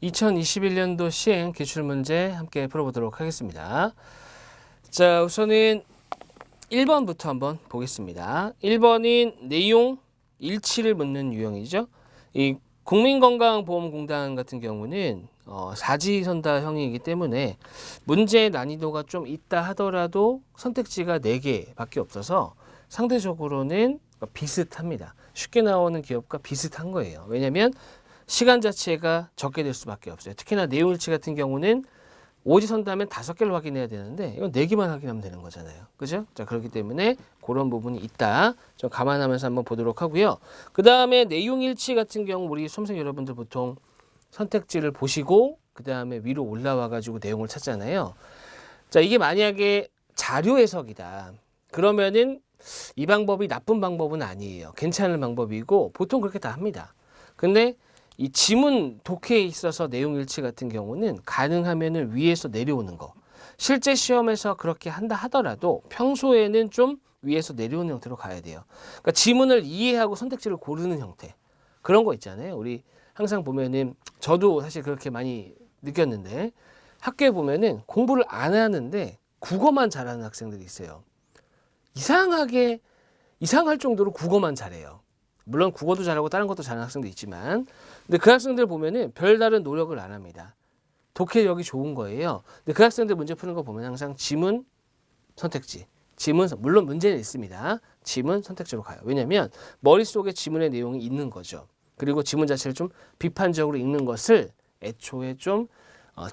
2021년도 시행 기출문제 함께 풀어보도록 하겠습니다. 자, 우선은 1번부터 한번 보겠습니다. 1번인 내용 일치를 묻는 유형이죠. 이 국민건강보험공단 같은 경우는 사지선다형이기 때문에 문제의 난이도가 좀 있다 하더라도 선택지가 4개밖에 없어서 상대적으로는 비슷합니다. 쉽게 나오는 기업과 비슷한 거예요. 왜냐하면 시간 자체가 적게 될 수밖에 없어요. 특히나 내용일치 같은 경우는 오지선다면 5개를 확인해야 되는데 이건 4개만 확인하면 되는 거잖아요. 그죠? 자, 그렇기 때문에 그런 부분이 있다. 좀 감안하면서 한번 보도록 하고요. 그 다음에 내용일치 같은 경우 우리 수험생 여러분들 보통 선택지를 보시고 그 다음에 위로 올라와 가지고 내용을 찾잖아요. 자, 이게 만약에 자료 해석이다. 그러면은 이 방법이 나쁜 방법은 아니에요. 괜찮은 방법이고 보통 그렇게 다 합니다. 근데 이 지문 독해에 있어서 내용 일치 같은 경우는 가능하면은 위에서 내려오는 거. 실제 시험에서 그렇게 한다 하더라도 평소에는 좀 위에서 내려오는 형태로 가야 돼요. 그러니까 지문을 이해하고 선택지를 고르는 형태. 그런 거 있잖아요. 우리 항상 보면은 저도 사실 그렇게 많이 느꼈는데 학교에 보면은 공부를 안 하는데 국어만 잘하는 학생들이 있어요. 이상할 정도로 국어만 잘해요. 물론 국어도 잘하고 다른 것도 잘하는 학생도 있지만 근데 그 학생들 보면은 별다른 노력을 안 합니다. 독해력이 좋은 거예요. 근데 그 학생들 문제 푸는 거 보면 항상 지문 선택지, 물론 문제는 있습니다. 지문 선택지로 가요. 왜냐하면 머릿속에 지문의 내용이 있는 거죠. 그리고 지문 자체를 좀 비판적으로 읽는 것을 애초에 좀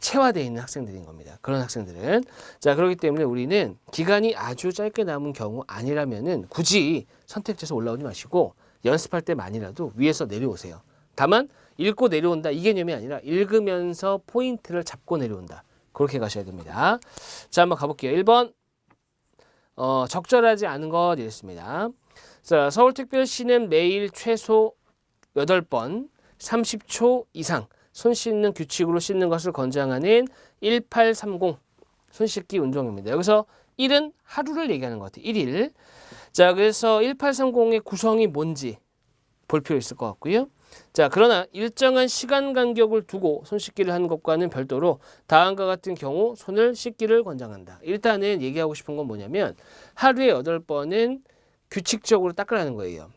체화되어 있는 학생들인 겁니다. 그런 학생들은. 자, 그렇기 때문에 우리는 기간이 아주 짧게 남은 경우 아니라면은 굳이 선택지에서 올라오지 마시고 연습할 때만이라도 위에서 내려오세요. 다만 읽고 내려온다 이 개념이 아니라 읽으면서 포인트를 잡고 내려온다. 그렇게 가셔야 됩니다. 자, 한번 가볼게요. 1번 적절하지 않은 것 이랬습니다. 자, 서울특별시는 매일 최소 8번 30초 이상 손 씻는 규칙으로 씻는 것을 권장하는 1830 손 씻기 운동입니다. 여기서 1은 하루를 얘기하는 것 같아요. 1일. 자, 그래서 1830의 구성이 뭔지 볼 필요 있을 것 같고요. 자, 그러나 일정한 시간 간격을 두고 손 씻기를 하는 것과는 별도로 다음과 같은 경우 손을 씻기를 권장한다. 일단은 얘기하고 싶은 건 뭐냐면 하루에 8번은 규칙적으로 닦으라는 거예요.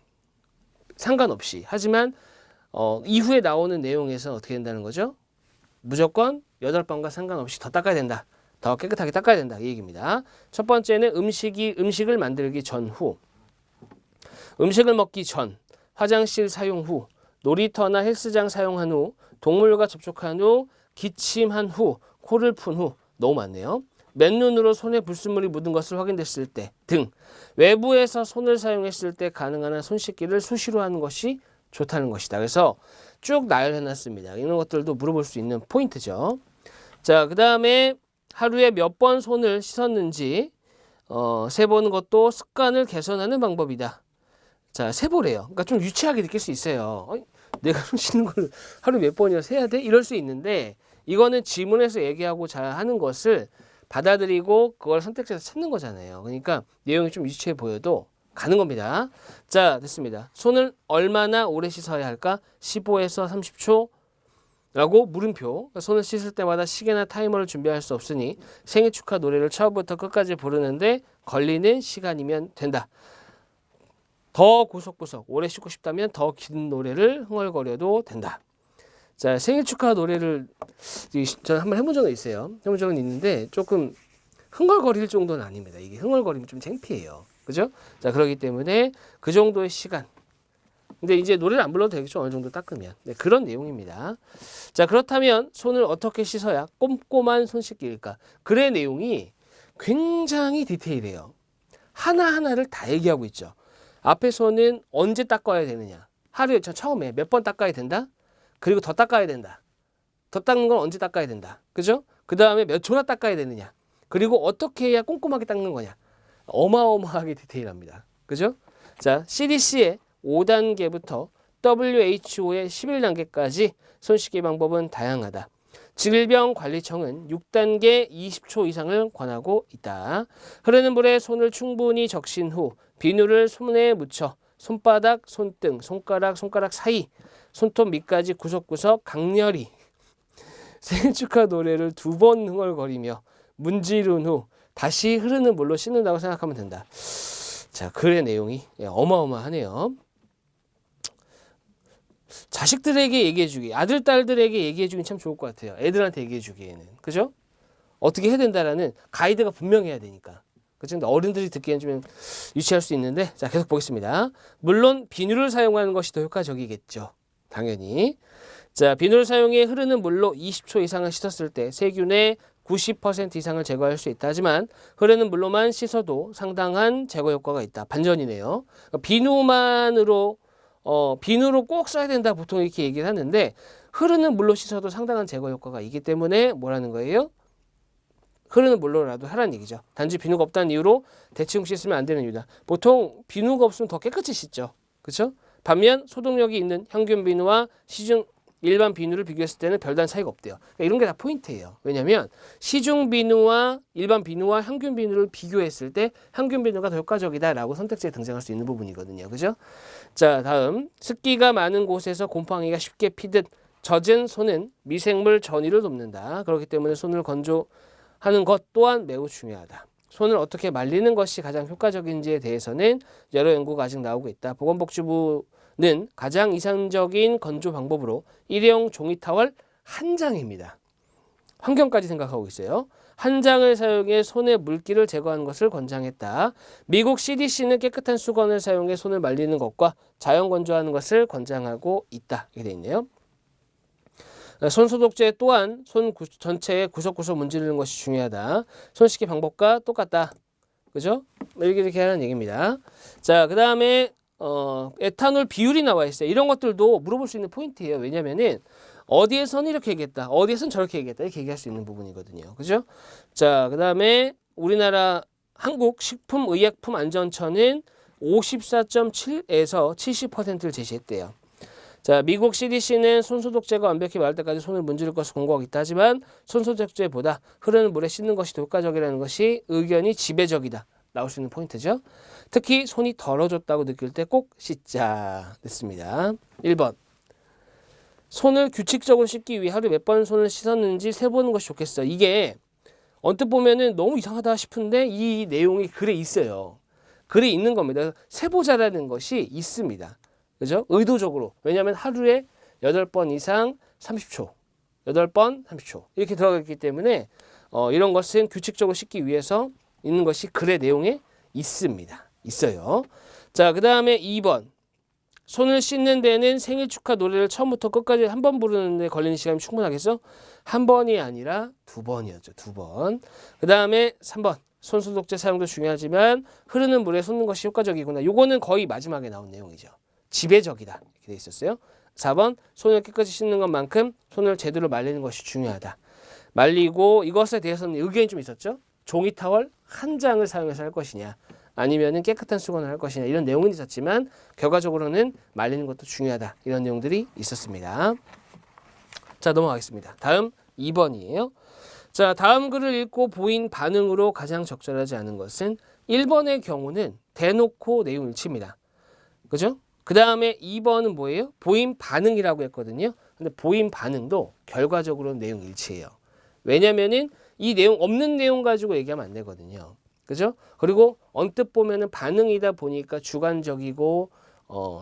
상관없이. 하지만 이후에 나오는 내용에서 어떻게 된다는 거죠? 무조건 8번과 상관없이 더 닦아야 된다. 더 깨끗하게 닦아야 된다. 이 얘기입니다. 첫 번째는 음식을 만들기 전후, 음식을 먹기 전, 화장실 사용 후, 놀이터나 헬스장 사용한 후, 동물과 접촉한 후, 기침한 후, 코를 푼 후, 너무 많네요. 맨눈으로 손에 불순물이 묻은 것을 확인됐을 때 등 외부에서 손을 사용했을 때 가능한 한 손 씻기를 수시로 하는 것이 좋다는 것이다. 그래서 쭉 나열해놨습니다. 이런 것들도 물어볼 수 있는 포인트죠. 자, 그 다음에 하루에 몇 번 손을 씻었는지 세보는 것도 습관을 개선하는 방법이다. 자, 세보래요. 그러니까 좀 유치하게 느낄 수 있어요. 내가 손 씻는 걸 하루 몇 번이나 세야 돼? 이럴 수 있는데 이거는 지문에서 얘기하고 잘 하는 것을 받아들이고 그걸 선택지에서 찾는 거잖아요. 그러니까 내용이 좀 유치해 보여도 가는 겁니다. 자, 됐습니다. 손을 얼마나 오래 씻어야 할까? 15에서 30초 라고 물음표. 손을 씻을 때마다 시계나 타이머를 준비할 수 없으니 생일 축하 노래를 처음부터 끝까지 부르는데 걸리는 시간이면 된다. 더 구석구석 오래 씻고 싶다면 더 긴 노래를 흥얼거려도 된다. 자, 생일 축하 노래를 저는 한번 해본 적은 있어요. 해본 적은 있는데 조금 흥얼거릴 정도는 아닙니다. 이게 흥얼거리면 좀 창피해요. 그죠? 자, 그렇기 때문에 그 정도의 시간. 근데 이제 노래를 안 불러도 되겠죠. 어느 정도 닦으면. 네, 그런 내용입니다. 자, 그렇다면 손을 어떻게 씻어야 꼼꼼한 손 씻기일까? 글의 내용이 굉장히 디테일해요. 하나하나를 다 얘기하고 있죠. 앞에서는 언제 닦아야 되느냐. 하루에 처음에 몇 번 닦아야 된다. 그리고 더 닦아야 된다. 더 닦는 건 언제 닦아야 된다. 그죠? 그 다음에 몇 초나 닦아야 되느냐. 그리고 어떻게 해야 꼼꼼하게 닦는 거냐. 어마어마하게 디테일합니다. 그죠? 자, CDC의 5단계부터 WHO의 11단계까지 손 씻기 방법은 다양하다. 질병관리청은 6단계 20초 이상을 권하고 있다. 흐르는 물에 손을 충분히 적신 후 비누를 손에 묻혀 손바닥, 손등, 손가락 사이, 손톱 밑까지 구석구석 강렬히 생일 축하 노래를 2번 흥얼거리며 문지른 후 다시 흐르는 물로 씻는다고 생각하면 된다. 자, 글의 내용이 어마어마하네요. 자식들에게 얘기해주기, 아들, 딸들에게 얘기해주긴 참 좋을 것 같아요. 애들한테 얘기해주기에는. 그죠? 어떻게 해야 된다라는 가이드가 분명해야 되니까. 그죠? 근데 어른들이 듣기에는 좀 유치할 수 있는데, 자, 계속 보겠습니다. 물론 비누를 사용하는 것이 더 효과적이겠죠. 당연히. 자, 비누를 사용해 흐르는 물로 20초 이상을 씻었을 때 세균의 90% 이상을 제거할 수 있다. 하지만 흐르는 물로만 씻어도 상당한 제거 효과가 있다. 반전이네요. 그러니까 비누로 꼭 써야 된다. 보통 이렇게 얘기를 하는데 흐르는 물로 씻어도 상당한 제거 효과가 있기 때문에 뭐라는 거예요? 흐르는 물로라도 하라는 얘기죠. 단지 비누가 없다는 이유로 대충 씻으면 안 되는 이유다. 보통 비누가 없으면 더 깨끗이 씻죠. 그렇죠? 반면 소독력이 있는 향균 비누와 시중 일반 비누를 비교했을 때는 별다른 차이가 없대요. 그러니까 이런 게 다 포인트예요. 왜냐하면 시중 비누와 일반 비누와 향균 비누를 비교했을 때 향균 비누가 더 효과적이다라고 선택지에 등장할 수 있는 부분이거든요. 그죠? 자, 다음 습기가 많은 곳에서 곰팡이가 쉽게 피듯 젖은 손은 미생물 전이를 돕는다. 그렇기 때문에 손을 건조하는 것 또한 매우 중요하다. 손을 어떻게 말리는 것이 가장 효과적인지에 대해서는 여러 연구가 아직 나오고 있다. 보건복지부는 가장 이상적인 건조 방법으로 일회용 종이 타월 한 장입니다. 환경까지 생각하고 있어요. 한 장을 사용해 손의 물기를 제거하는 것을 권장했다. 미국 CDC는 깨끗한 수건을 사용해 손을 말리는 것과 자연 건조하는 것을 권장하고 있다. 이렇게 돼 있네요. 손 소독제 또한 손 전체에 구석구석 문지르는 것이 중요하다. 손 씻기 방법과 똑같다. 그죠? 이렇게 하는 얘기입니다. 자, 그 다음에 에탄올 비율이 나와 있어요. 이런 것들도 물어볼 수 있는 포인트예요. 왜냐면은 어디에서는 이렇게 얘기했다. 어디에서는 저렇게 얘기했다. 이렇게 얘기할 수 있는 부분이거든요. 그죠? 자, 그 다음에 우리나라 한국식품의약품안전처는 54.7에서 70%를 제시했대요. 자, 미국 CDC는 손소독제가 완벽히 마를 때까지 손을 문지를 것을 권고하고 있다. 하지만 손소독제보다 흐르는 물에 씻는 것이 더 효과적이라는 것이 의견이 지배적이다. 나올 수 있는 포인트죠. 특히 손이 더러워졌다고 느낄 때 꼭 씻자. 됐습니다. 1번. 손을 규칙적으로 씻기 위해 하루에 몇 번 손을 씻었는지 세보는 것이 좋겠어. 이게 언뜻 보면은 너무 이상하다 싶은데 이 내용이 글에 있어요. 글에 있는 겁니다. 세보자라는 것이 있습니다. 그죠? 의도적으로. 왜냐하면 하루에 8번 이상 30초. 8번 30초. 이렇게 들어가 있기 때문에 이런 것은 규칙적으로 씻기 위해서 있는 것이 글의 내용에 있습니다. 있어요. 자, 그 다음에 2번. 손을 씻는 데는 생일 축하 노래를 처음부터 끝까지 한 번 부르는데 걸리는 시간이 충분하겠어? 한 번이 아니라 2번이었죠. 2번. 그 다음에 3번. 손소독제 사용도 중요하지만 흐르는 물에 쏟는 것이 효과적이구나. 요거는 거의 마지막에 나온 내용이죠. 지배적이다. 이렇게 돼 있었어요. 4번. 손을 깨끗이 씻는 것만큼 손을 제대로 말리는 것이 중요하다. 말리고 이것에 대해서는 의견이 좀 있었죠. 종이 타월 한 장을 사용해서 할 것이냐. 아니면은 깨끗한 수건을 할 것이냐. 이런 내용은 있었지만 결과적으로는 말리는 것도 중요하다. 이런 내용들이 있었습니다. 자, 넘어가겠습니다. 다음 2번이에요. 자, 다음 글을 읽고 보인 반응으로 가장 적절하지 않은 것은 1번의 경우는 대놓고 내용 일치입니다. 그죠? 그 다음에 2번은 뭐예요? 보인 반응이라고 했거든요. 근데 보인 반응도 결과적으로는 내용 일치예요. 왜냐면은 이 내용 없는 내용 가지고 얘기하면 안 되거든요. 그죠? 그리고 언뜻 보면은 반응이다 보니까 주관적이고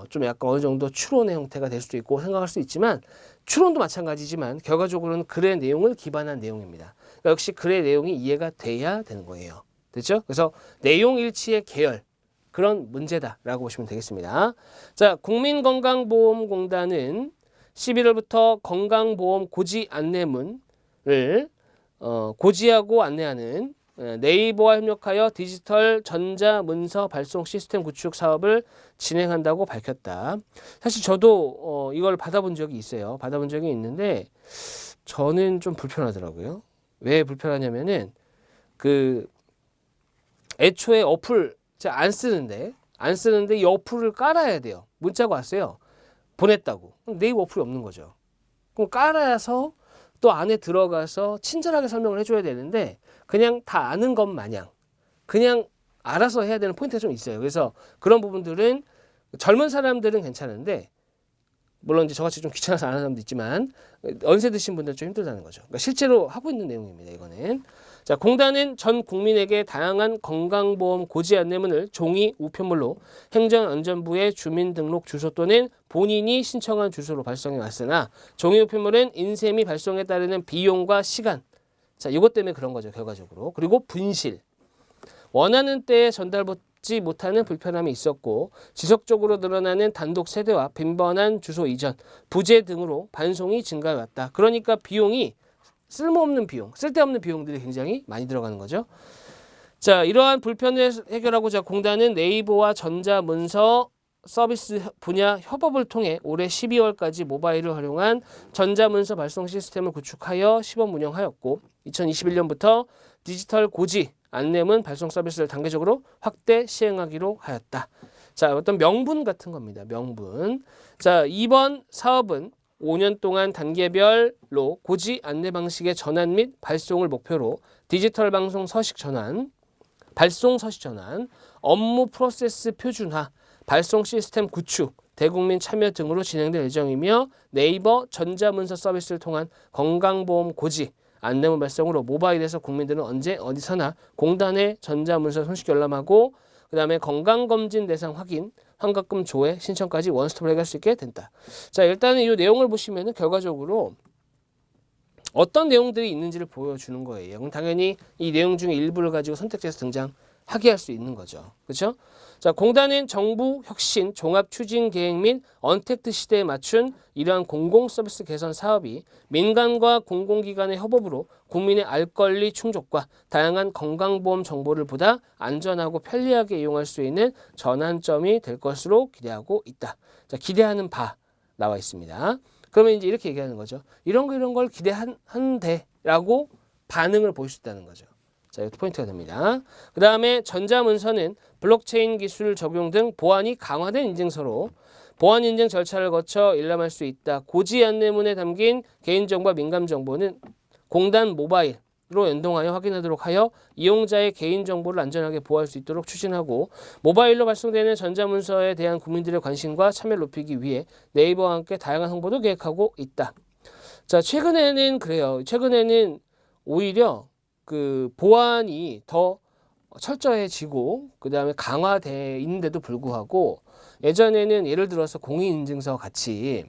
좀 약간 어느 정도 추론의 형태가 될 수도 있고 생각할 수 있지만 추론도 마찬가지지만 결과적으로는 글의 내용을 기반한 내용입니다. 그러니까 역시 글의 내용이 이해가 돼야 되는 거예요. 됐죠? 그래서 내용 일치의 계열 그런 문제다라고 보시면 되겠습니다. 자, 국민건강보험공단은 11월부터 건강보험 고지 안내문을 고지하고 안내하는 네이버와 협력하여 디지털 전자문서 발송 시스템 구축 사업을 진행한다고 밝혔다. 사실 저도 이걸 받아본 적이 있어요. 받아본 적이 있는데 저는 좀 불편하더라고요. 왜 불편하냐면은 애초에 어플 제가 안 쓰는데 이 어플을 깔아야 돼요. 문자가 왔어요. 보냈다고. 네이버 어플이 없는 거죠. 그럼 깔아서 또 안에 들어가서 친절하게 설명을 해줘야 되는데 그냥 다 아는 것 마냥 그냥 알아서 해야 되는 포인트가 좀 있어요. 그래서 그런 부분들은 젊은 사람들은 괜찮은데 물론 이제 저같이 좀 귀찮아서 안 하는 사람도 있지만 연세 드신 분들 좀 힘들다는 거죠. 그러니까 실제로 하고 있는 내용입니다. 이거는. 자, 공단은 전 국민에게 다양한 건강보험 고지 안내문을 종이 우편물로 행정안전부의 주민등록 주소 또는 본인이 신청한 주소로 발송해 왔으나 종이 우편물은 인쇄 및 발송에 따르는 비용과 시간, 자, 이것 때문에 그런 거죠. 결과적으로. 그리고 분실, 원하는 때에 전달받지 못하는 불편함이 있었고 지속적으로 늘어나는 단독 세대와 빈번한 주소 이전, 부재 등으로 반송이 증가해 왔다. 그러니까 비용이 쓸모없는 비용, 쓸데없는 비용들이 굉장히 많이 들어가는 거죠. 자, 이러한 불편을 해결하고자 공단은 네이버와 전자문서 서비스 분야 협업을 통해 올해 12월까지 모바일을 활용한 전자문서 발송 시스템을 구축하여 시범 운영하였고 2021년부터 디지털 고지 안내문 발송 서비스를 단계적으로 확대 시행하기로 하였다. 자, 어떤 명분 같은 겁니다. 명분. 자, 이번 사업은 5년 동안 단계별로 고지 안내 방식의 전환 및 발송을 목표로 디지털 방송 서식 전환, 발송 서식 전환, 업무 프로세스 표준화, 발송 시스템 구축, 대국민 참여 등으로 진행될 예정이며 네이버 전자문서 서비스를 통한 건강보험 고지 안내문 발송으로 모바일에서 국민들은 언제 어디서나 공단의 전자문서 손쉽게 열람하고 그 다음에 건강검진 대상 확인, 환급금 조회, 신청까지 원스톱으로 해갈 수 있게 된다. 자, 일단은 이 내용을 보시면은 결과적으로 어떤 내용들이 있는지를 보여주는 거예요. 그럼 당연히 이 내용 중에 일부를 가지고 선택지에서 등장하게 할 수 있는 거죠. 그렇죠? 자, 공단은 정부 혁신 종합 추진 계획 및 언택트 시대에 맞춘 이러한 공공 서비스 개선 사업이 민간과 공공기관의 협업으로 국민의 알 권리 충족과 다양한 건강보험 정보를 보다 안전하고 편리하게 이용할 수 있는 전환점이 될 것으로 기대하고 있다. 자, 기대하는 바 나와 있습니다. 그러면 이제 이렇게 얘기하는 거죠. 이런 걸 기대하는데라고 반응을 보일 수 있다는 거죠. 자, 이것도 포인트가 됩니다. 그 다음에 전자문서는 블록체인 기술 적용 등 보안이 강화된 인증서로 보안 인증 절차를 거쳐 일람할 수 있다. 고지 안내문에 담긴 개인정보와 민감정보는 공단 모바일로 연동하여 확인하도록 하여 이용자의 개인정보를 안전하게 보호할 수 있도록 추진하고 모바일로 발송되는 전자문서에 대한 국민들의 관심과 참여를 높이기 위해 네이버와 함께 다양한 홍보도 계획하고 있다. 자, 최근에는 그래요. 최근에는 오히려 그 보안이 더 철저해지고 그 다음에 강화되어 있는데도 불구하고 예전에는 예를 들어서 공인인증서 같이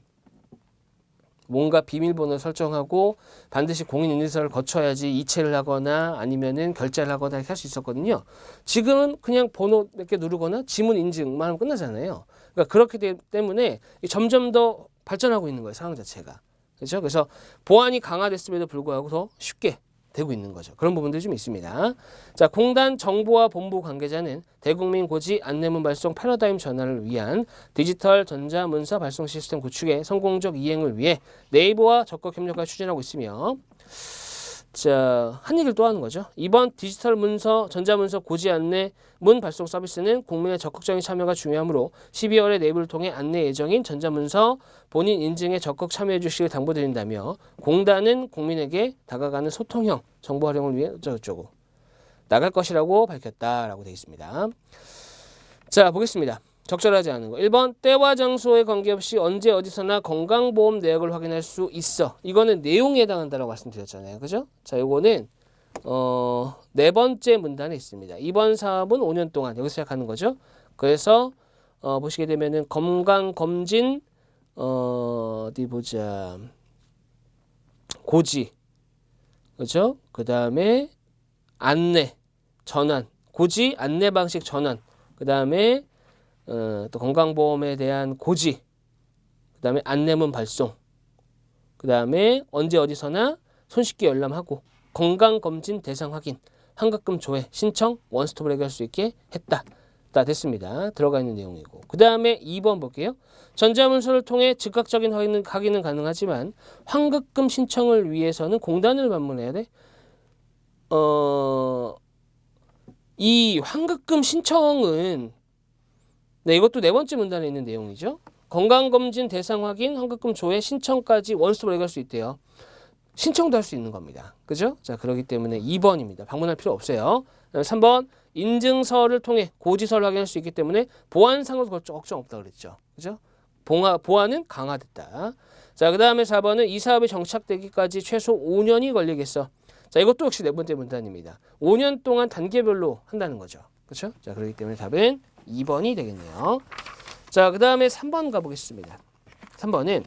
뭔가 비밀번호 설정하고 반드시 공인인증서를 거쳐야지 이체를 하거나 아니면은 결제를 하거나 이렇게 할 수 있었거든요. 지금은 그냥 번호 몇 개 누르거나 지문 인증만 하면 끝나잖아요. 그러니까 그렇기 때문에 점점 더 발전하고 있는 거예요. 상황 자체가. 그렇죠? 그래서 보안이 강화됐음에도 불구하고 더 쉽게 되고 있는 거죠. 그런 부분들이 좀 있습니다. 자, 공단 정보화 본부 관계자는 대국민 고지 안내문 발송 패러다임 전환을 위한 디지털 전자문서 발송 시스템 구축의 성공적 이행을 위해 네이버와 적극 협력을 추진하고 있으며 자, 한 얘기를 또 하는 거죠. 이번 디지털 문서, 전자문서 고지 안내문 발송 서비스는 국민의 적극적인 참여가 중요하므로 12월에 네이버를 통해 안내 예정인 전자문서 본인 인증에 적극 참여해 주시길 당부드린다며 공단은 국민에게 다가가는 소통형 정보 활용을 위해 어쩌고저쩌고 나갈 것이라고 밝혔다라고 되어 있습니다. 자, 보겠습니다. 적절하지 않은 거. 1번 때와 장소에 관계없이 언제 어디서나 건강보험 내역을 확인할 수 있어. 이거는 내용에 해당한다라고 말씀드렸잖아요. 그죠? 자, 요거는 네 번째 문단에 있습니다. 이번 사업은 5년 동안 여기서 시작하는 거죠. 그래서 보시게 되면은 건강검진 어디 보자. 고지. 그죠? 그다음에 안내 전환. 고지 안내 방식 전환. 그다음에 또 건강보험에 대한 고지, 그 다음에 안내문 발송, 그 다음에 언제 어디서나 손쉽게 열람하고 건강검진 대상 확인, 환급금 조회, 신청 원스톱으로 해결할 수 있게 했다. 다 됐습니다. 들어가 있는 내용이고 그 다음에 2번 볼게요. 전자문서를 통해 즉각적인 확인은 가능하지만 환급금 신청을 위해서는 공단을 방문해야 돼. 이 환급금 신청은 네, 이것도 네 번째 문단에 있는 내용이죠. 건강검진 대상 확인, 환급금 조회, 신청까지 원스톱으로 해결할 수 있대요. 신청도 할 수 있는 겁니다. 그죠? 자, 그렇기 때문에 2번입니다. 방문할 필요 없어요. 3번, 인증서를 통해 고지서를 확인할 수 있기 때문에 보안상으로 걱정 없다고 그랬죠. 그죠? 보완은 강화됐다. 자, 그 다음에 4번은 이 사업이 정착되기까지 최소 5년이 걸리겠어. 자, 이것도 역시 네 번째 문단입니다. 5년 동안 단계별로 한다는 거죠. 그렇죠? 자, 그렇기 때문에 답은 2번이 되겠네요. 자, 그 다음에 3번 가보겠습니다. 3번은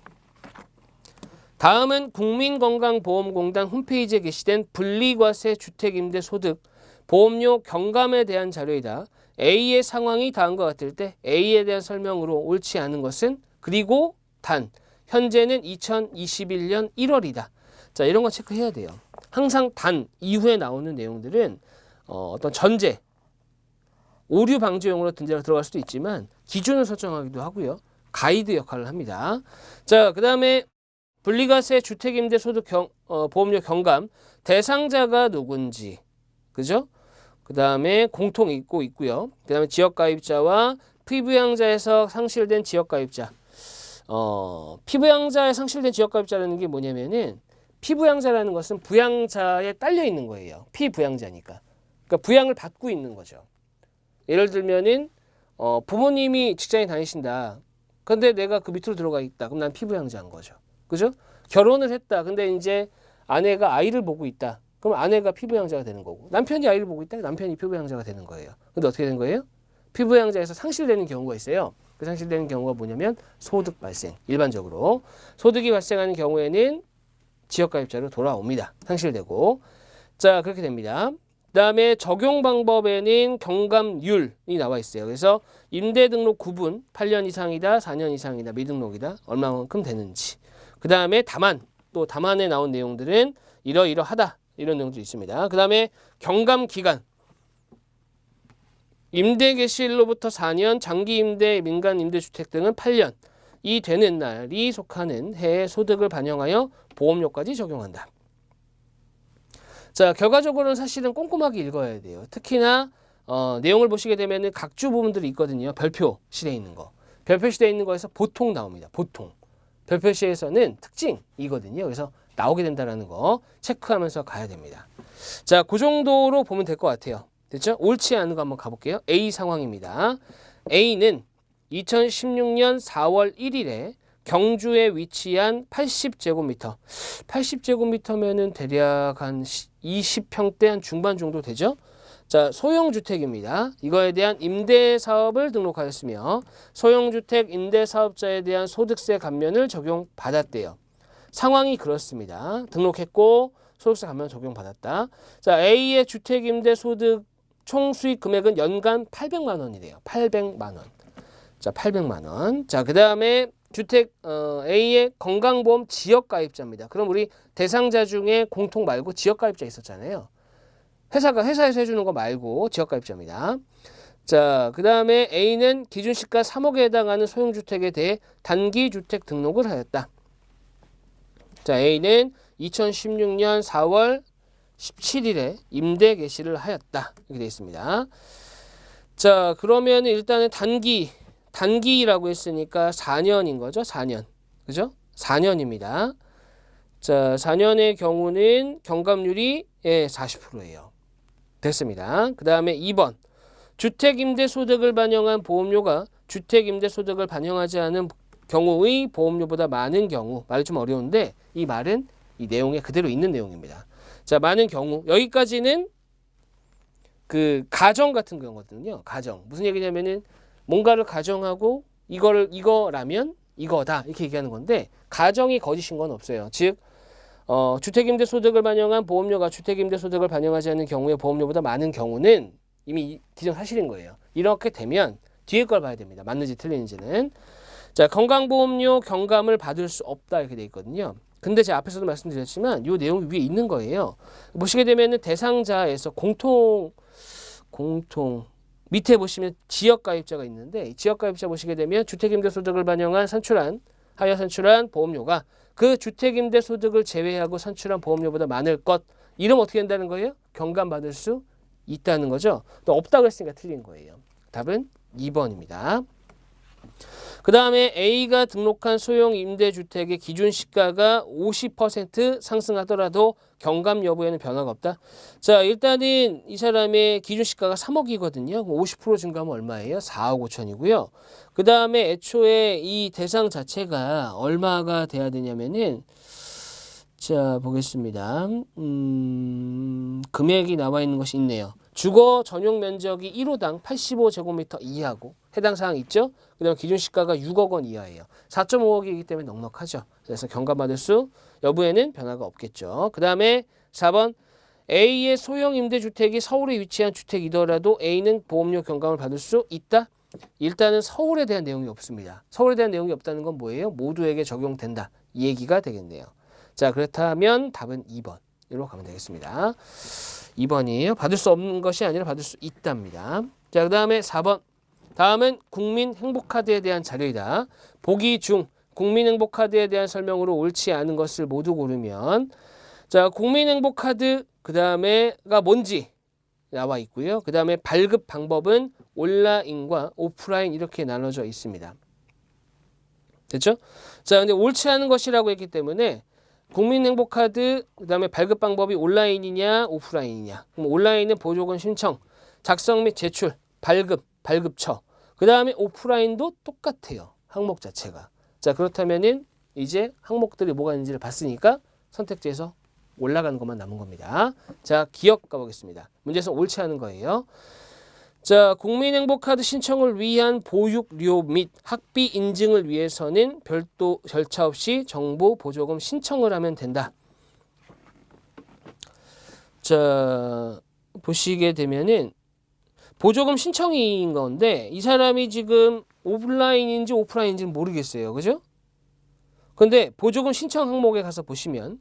다음은 국민건강보험공단 홈페이지에 게시된 분리과세 주택임대소득 보험료 경감에 대한 자료이다. A의 상황이 다음과 같을 때 A에 대한 설명으로 옳지 않은 것은 그리고 단 현재는 2021년 1월이다. 자, 이런 거 체크해야 돼요. 항상 단 이후에 나오는 내용들은 어떤 전제, 오류 방지용으로 들어갈 수도 있지만 기준을 설정하기도 하고요. 가이드 역할을 합니다. 자, 그 다음에 분리과세 주택임대소득 보험료 경감 대상자가 누군지, 그죠? 그 다음에 공통 있고요. 그 다음에 지역가입자와 피부양자에서 상실된 지역가입자. 피부양자에 상실된 지역가입자라는 게 뭐냐면은 피부양자라는 것은 부양자에 딸려 있는 거예요. 피부양자니까. 그러니까 부양을 받고 있는 거죠. 예를 들면은 부모님이 직장에 다니신다. 근데 내가 그 밑으로 들어가 있다. 그럼 난 피부양자인 거죠. 그죠? 결혼을 했다. 근데 이제 아내가 아이를 보고 있다. 그럼 아내가 피부양자가 되는 거고 남편이 아이를 보고 있다. 남편이 피부양자가 되는 거예요. 근데 어떻게 된 거예요? 피부양자에서 상실되는 경우가 있어요. 그 상실되는 경우가 뭐냐면 소득 발생. 일반적으로 소득이 발생하는 경우에는 지역가입자로 돌아옵니다. 상실되고. 자, 그렇게 됩니다. 그 다음에 적용 방법에는 경감률이 나와 있어요. 그래서 임대등록 구분 8년 이상이다, 4년 이상이다, 미등록이다, 얼마만큼 되는지. 그 다음에 다만, 또 다만에 나온 내용들은 이러이러하다. 이런 내용도 있습니다. 그 다음에 경감기간. 임대 개시일로부터 4년, 장기 임대, 민간 임대주택 등은 8년. 이 되는 날이 속하는 해의 소득을 반영하여 보험료까지 적용한다. 자, 결과적으로는 사실은 꼼꼼하게 읽어야 돼요. 특히나 내용을 보시게 되면 각주 부분들이 있거든요. 별표시에 있는 거. 별표시에 있는 거에서 보통 나옵니다. 보통. 별표시에서는 특징이거든요. 그래서 나오게 된다는 거 체크하면서 가야 됩니다. 자, 그 정도로 보면 될 것 같아요. 됐죠? 옳지 않은 거 한번 가볼게요. A 상황입니다. A는 2016년 4월 1일에 경주에 위치한 80제곱미터. 80제곱미터면은 대략 한 20평대 한 중반 정도 되죠? 자, 소형주택입니다. 이거에 대한 임대사업을 등록하였으며 소형주택 임대사업자에 대한 소득세 감면을 적용받았대요. 상황이 그렇습니다. 등록했고 소득세 감면 적용받았다. 자, A의 주택임대소득 총 수익 금액은 연간 800만 원이래요. 800만 원. 자, 800만 원. 자, 그 다음에 주택 A의 건강보험 지역가입자입니다. 그럼 우리 대상자 중에 공통 말고 지역가입자 있었잖아요. 회사에서 해주는 거 말고 지역가입자입니다. 자, 그 다음에 A는 기준시가 3억에 해당하는 소형주택에 대해 단기주택 등록을 하였다. 자, A는 2016년 4월 17일에 임대 개시를 하였다. 이렇게 되어 있습니다. 자, 그러면 일단은 단기라고 했으니까 4년인 거죠. 4년. 그죠? 4년입니다. 자, 4년의 경우는 경감률이 40%예요. 됐습니다. 그 다음에 2번. 주택임대소득을 반영한 보험료가 주택임대소득을 반영하지 않은 경우의 보험료보다 많은 경우. 말이 좀 어려운데 이 말은 이 내용에 그대로 있는 내용입니다. 자, 많은 경우. 여기까지는 그 가정 같은 경우거든요. 가정. 무슨 얘기냐면은 뭔가를 가정하고 이거라면 이거다 이렇게 얘기하는 건데 가정이 거짓인 건 없어요. 즉 주택임대소득을 반영한 보험료가 주택임대소득을 반영하지 않는 경우에 보험료보다 많은 경우는 이미 기정사실인 거예요. 이렇게 되면 뒤에 걸 봐야 됩니다. 맞는지 틀리는지는. 자, 건강보험료 경감을 받을 수 없다 이렇게 돼 있거든요. 근데 제가 앞에서도 말씀드렸지만 이 내용이 위에 있는 거예요. 보시게 되면은 대상자에서 공통 밑에 보시면 지역가입자가 있는데 지역가입자 보시게 되면 주택임대소득을 반영한 하여 산출한 보험료가 그 주택임대소득을 제외하고 산출한 보험료보다 많을 것. 이러면 어떻게 된다는 거예요? 경감받을 수 있다는 거죠. 또 없다고 했으니까 틀린 거예요. 답은 2번입니다. 그 다음에 A가 등록한 소형 임대주택의 기준 시가가 50% 상승하더라도 경감 여부에는 변화가 없다. 자, 일단은 이 사람의 기준 시가가 3억이거든요. 50% 증가하면 얼마예요? 4억 5천이고요. 그 다음에 애초에 이 대상 자체가 얼마가 돼야 되냐면은 자, 보겠습니다. 금액이 나와 있는 것이 있네요. 주거 전용 면적이 1호당 85제곱미터 이하고 해당 사항 있죠? 그 다음에 기준 시가가 6억 원 이하예요. 4.5억이기 때문에 넉넉하죠. 그래서 경감받을 수 여부에는 변화가 없겠죠. 그 다음에 4번 A의 소형 임대주택이 서울에 위치한 주택이더라도 A는 보험료 경감을 받을 수 있다. 일단은 서울에 대한 내용이 없습니다. 서울에 대한 내용이 없다는 건 뭐예요? 모두에게 적용된다. 이 얘기가 되겠네요. 자, 그렇다면 답은 2번으로 가면 되겠습니다. 2번이에요. 받을 수 없는 것이 아니라 받을 수 있답니다. 자, 그 다음에 4번. 다음은 국민행복카드에 대한 자료이다. 보기 중 국민행복카드에 대한 설명으로 옳지 않은 것을 모두 고르면 자, 국민행복카드 그 다음에가 뭔지 나와 있고요. 그 다음에 발급 방법은 온라인과 오프라인 이렇게 나눠져 있습니다. 됐죠? 자, 근데 옳지 않은 것이라고 했기 때문에 국민행복카드 그 다음에 발급 방법이 온라인이냐 오프라인이냐. 그럼 온라인은 보조금 신청, 작성 및 제출, 발급처. 그 다음에 오프라인도 똑같아요. 항목 자체가. 자, 그렇다면은 이제 항목들이 뭐가 있는지를 봤으니까 선택지에서 올라가는 것만 남은 겁니다. 자, 기억 가보겠습니다. 문제에서 옳지 않은 거예요. 자, 국민행복카드 신청을 위한 보육료 및 학비 인증을 위해서는 별도 절차 없이 정부 보조금 신청을 하면 된다. 자, 보시게 되면은 보조금 신청인 건데 이 사람이 지금 온라인인지 오프라인인지는 모르겠어요. 그죠? 근데 보조금 신청 항목에 가서 보시면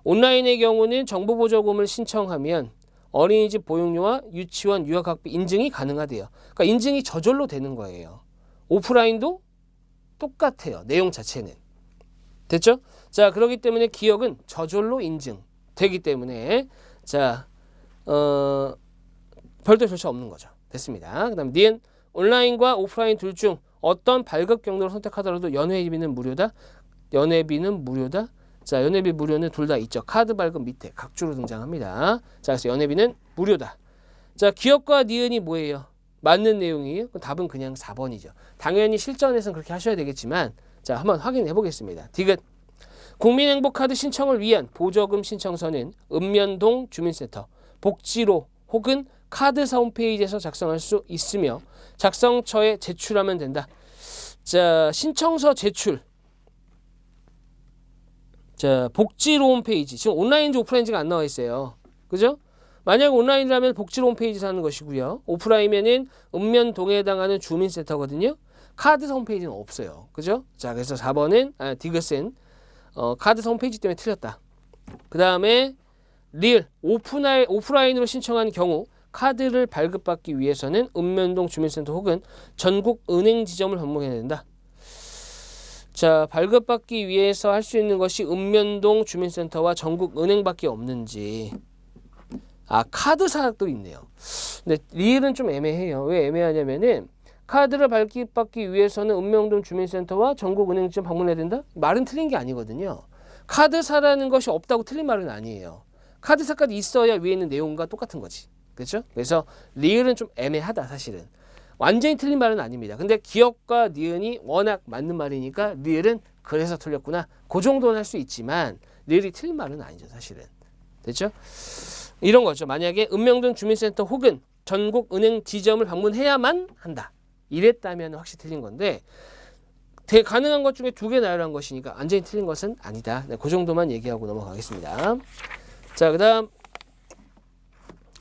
온라인의 경우는 정부 보조금을 신청하면 어린이집 보육료와 유치원 유학학비 인증이 가능하대요. 그러니까 인증이 저절로 되는 거예요. 오프라인도 똑같아요. 내용 자체는. 됐죠? 자, 그렇기 때문에 기억은 저절로 인증되기 때문에 자, 별도 절차 없는 거죠. 됐습니다. 그 다음 니은 온라인과 오프라인 둘 중 어떤 발급 경로를 선택하더라도 연회비는 무료다. 연회비는 무료다. 자, 연회비 무료는 둘 다 있죠. 카드 발급 밑에 각주로 등장합니다. 자, 그래서 연회비는 무료다. 자, 기업과 니은이 뭐예요? 맞는 내용이에요? 그럼 답은 그냥 4번이죠. 당연히 실전에서는 그렇게 하셔야 되겠지만 자, 한번 확인해 보겠습니다. 디귿 국민행복카드 신청을 위한 보조금 신청서는 읍면동 주민센터, 복지로 혹은 카드사 홈페이지에서 작성할 수 있으며 작성처에 제출하면 된다. 자, 신청서 제출. 자, 복지로 홈페이지. 지금 온라인인지 오프라인인지가 안 나와 있어요. 그죠? 만약 온라인이라면 복지로 홈페이지에서 하는 것이고요. 오프라인이면은 읍면동에 해당하는 주민센터거든요. 카드사 홈페이지는 없어요. 그죠? 자, 그래서 4번은 디귿은 카드사 홈페이지 때문에 틀렸다. 그 다음에 리을 오프라인으로 신청한 경우 카드를 발급받기 위해서는 읍면동 주민센터 혹은 전국 은행 지점을 방문해야 된다. 자, 발급받기 위해서 할 수 있는 것이 읍면동 주민센터와 전국 은행밖에 없는지. 아, 카드사도 있네요. 근데 리을은 좀 애매해요. 왜 애매하냐면은 카드를 발급받기 위해서는 읍면동 주민센터와 전국 은행 지점 방문해야 된다? 말은 틀린 게 아니거든요. 카드사라는 것이 없다고 틀린 말은 아니에요. 카드사까지 있어야 위에 있는 내용과 똑같은 거지. 그렇죠? 그래서 리을은 좀 애매하다 사실은. 완전히 틀린 말은 아닙니다. 근데 기억과 니은이 워낙 맞는 말이니까 리을은 그래서 틀렸구나. 그 정도는 할 수 있지만 리을이 틀린 말은 아니죠 사실은. 됐죠? 이런 거죠. 만약에 읍면동 주민센터 혹은 전국 은행 지점을 방문해야만 한다. 이랬다면 확실히 틀린 건데 가능한 것 중에 2개 나열한 것이니까 완전히 틀린 것은 아니다. 네, 그 정도만 얘기하고 넘어가겠습니다. 자, 그 다음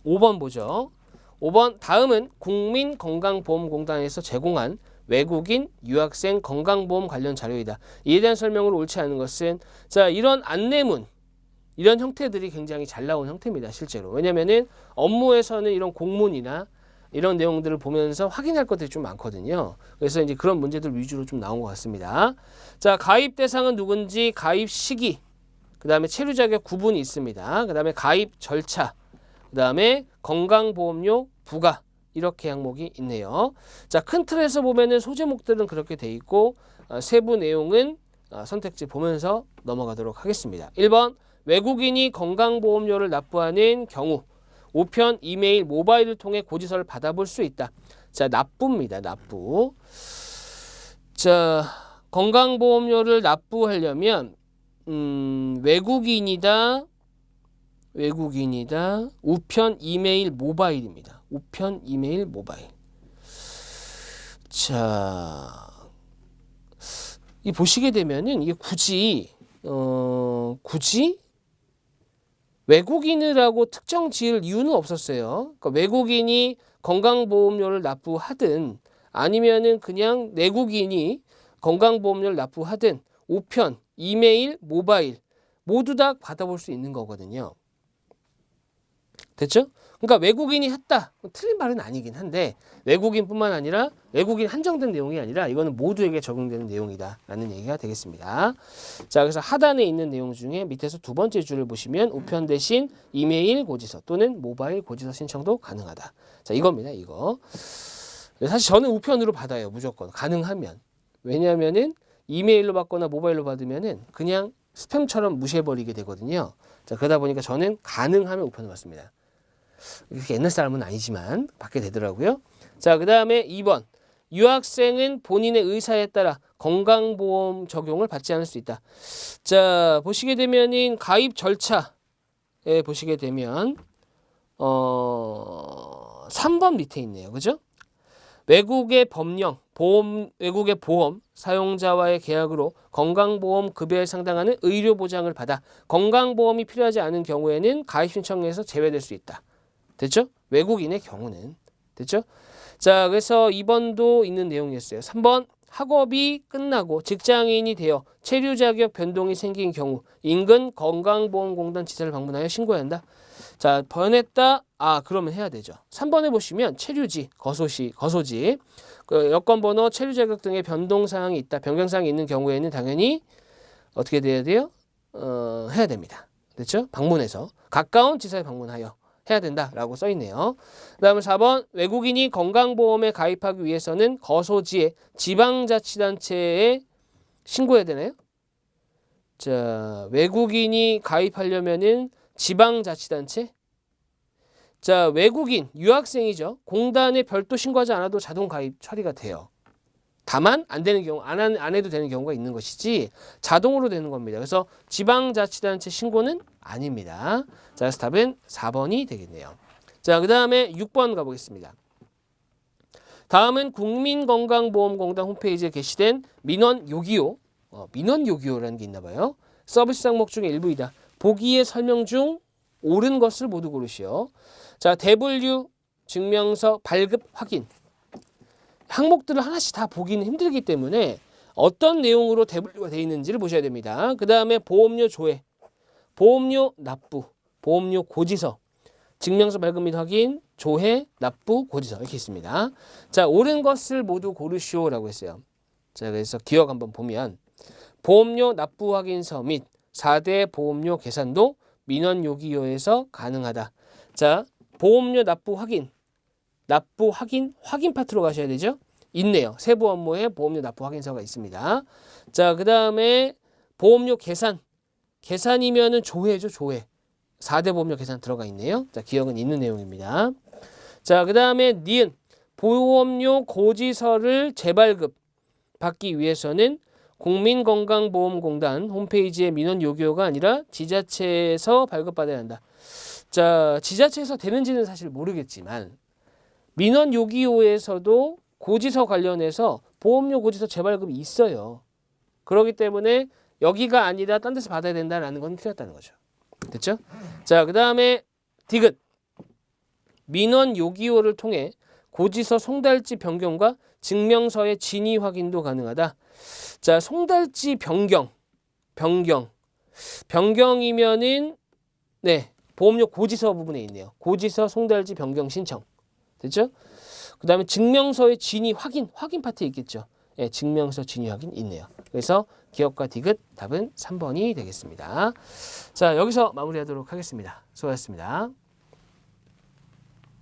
5번 보죠. 5번 다음은 국민건강보험공단에서 제공한 외국인 유학생 건강보험 관련 자료이다. 이에 대한 설명으로 옳지 않은 것은 자, 이런 안내문 이런 형태들이 굉장히 잘 나온 형태입니다. 실제로. 왜냐면은 업무에서는 이런 공문이나 이런 내용들을 보면서 확인할 것들이 좀 많거든요. 그래서 이제 그런 문제들 위주로 좀 나온 것 같습니다. 자, 가입 대상은 누군지, 가입 시기, 그 다음에 체류 자격 구분이 있습니다. 그 다음에 가입 절차, 그 다음에 건강보험료 부과 이렇게 항목이 있네요. 자, 큰 틀에서 보면은 소제목들은 그렇게 돼 있고 세부 내용은 선택지 보면서 넘어가도록 하겠습니다. 1번 외국인이 건강보험료를 납부하는 경우 우편, 이메일, 모바일을 통해 고지서를 받아볼 수 있다. 자, 납부입니다. 납부. 자, 건강보험료를 납부하려면 외국인이다. 우편, 이메일, 모바일입니다. 우편, 이메일, 모바일. 자, 이 보시게 되면은 이게 굳이 외국인이라고 특정 지을 이유는 없었어요. 그러니까 외국인이 건강보험료를 납부하든 아니면은 그냥 내국인이 건강보험료를 납부하든 우편, 이메일, 모바일 모두 다 받아볼 수 있는 거거든요. 됐죠? 그러니까 외국인이 했다. 틀린 말은 아니긴 한데 외국인뿐만 아니라 외국인 한정된 내용이 아니라 이거는 모두에게 적용되는 내용이다라는 얘기가 되겠습니다. 자, 그래서 하단에 있는 내용 중에 밑에서 두 번째 줄을 보시면 우편 대신 이메일 고지서 또는 모바일 고지서 신청도 가능하다. 자, 이겁니다. 이거. 사실 저는 우편으로 받아요. 무조건. 가능하면. 왜냐하면은 이메일로 받거나 모바일로 받으면은 그냥 스팸처럼 무시해버리게 되거든요. 자, 그러다 보니까 저는 가능하면 우편으로 받습니다. 이렇게 옛날 사람은 아니지만 받게 되더라고요. 자, 그 다음에 2번. 유학생은 본인의 의사에 따라 건강보험 적용을 받지 않을 수 있다. 자, 보시게 되면은 가입 절차에 보시게 되면 3번 밑에 있네요. 그죠? 외국의 보험 사용자와의 계약으로 건강보험 급여에 상당하는 의료보장을 받아 건강보험이 필요하지 않은 경우에는 가입 신청에서 제외될 수 있다. 됐죠? 외국인의 경우는. 됐죠? 자, 그래서 2번도 있는 내용이었어요. 3번. 학업이 끝나고 직장인이 되어 체류 자격 변동이 생긴 경우 인근 건강보험공단 지사를 방문하여 신고해야 한다. 자, 변했다. 그러면 해야 되죠. 3번에 보시면 체류지, 거소지, 그 여권번호, 체류 자격 등의 변동사항이 있다. 변경사항이 있는 경우에는 당연히 어떻게 돼야 돼요? 해야 됩니다. 됐죠? 방문해서 가까운 지사에 방문하여 해야 된다라고 써 있네요. 그다음에 4번 외국인이 건강보험에 가입하기 위해서는 거소지의 지방자치단체에 신고해야 되나요? 자, 외국인이 가입하려면은 지방자치단체. 자, 외국인 유학생이죠. 공단에 별도 신고하지 않아도 자동 가입 처리가 돼요. 다만 안 되는 경우 안 해도 되는 경우가 있는 것이지 자동으로 되는 겁니다. 그래서 지방자치단체 신고는 아닙니다. 자, 그래서 답은 4번이 되겠네요. 자, 그 다음에 6번 가보겠습니다. 다음은 국민건강보험공단 홈페이지에 게시된 민원 요기요. 민원 요기요라는 게 있나 봐요. 서비스 항목 중에 일부이다. 보기의 설명 중 옳은 것을 모두 고르시오. 자, 대분류 증명서 발급 확인. 항목들을 하나씩 다 보기는 힘들기 때문에 어떤 내용으로 대분류가 되어 있는지를 보셔야 됩니다. 그 다음에 보험료 조회, 보험료 납부, 보험료 고지서, 증명서 발급 및 확인, 조회, 납부, 고지서 이렇게 있습니다. 자, 옳은 것을 모두 고르시오라고 했어요. 자, 그래서 기억 한번 보면 보험료 납부 확인서 및 4대 보험료 계산도 민원 요기요에서 가능하다. 자, 보험료 납부 확인 파트로 가셔야 되죠. 있네요. 세부 업무에 보험료 납부 확인서가 있습니다. 자, 그 다음에 보험료 계산이면은 조회죠. 조회. 4대 보험료 계산 들어가 있네요. 자, 기억은 있는 내용입니다. 자, 그 다음에 니은 보험료 고지서를 재발급 받기 위해서는 국민건강보험공단 홈페이지의 민원 요구가 아니라 지자체에서 발급받아야 한다. 자, 지자체에서 되는지는 사실 모르겠지만 민원 요기요에서도 고지서 관련해서 보험료 고지서 재발급이 있어요. 그렇기 때문에 여기가 아니라 딴 데서 받아야 된다는 건 틀렸다는 거죠. 됐죠? 자, 그 다음에 디귿 민원 요기요를 통해 고지서 송달지 변경과 증명서의 진위 확인도 가능하다. 자, 송달지 변경이면은 네, 보험료 고지서 부분에 있네요. 고지서 송달지 변경 신청. 됐죠? 그 다음에 증명서의 진위 확인 파트에 있겠죠. 네, 증명서 진위 확인 있네요. 그래서 기억과 디귿 답은 3번이 되겠습니다. 자, 여기서 마무리하도록 하겠습니다. 수고하셨습니다.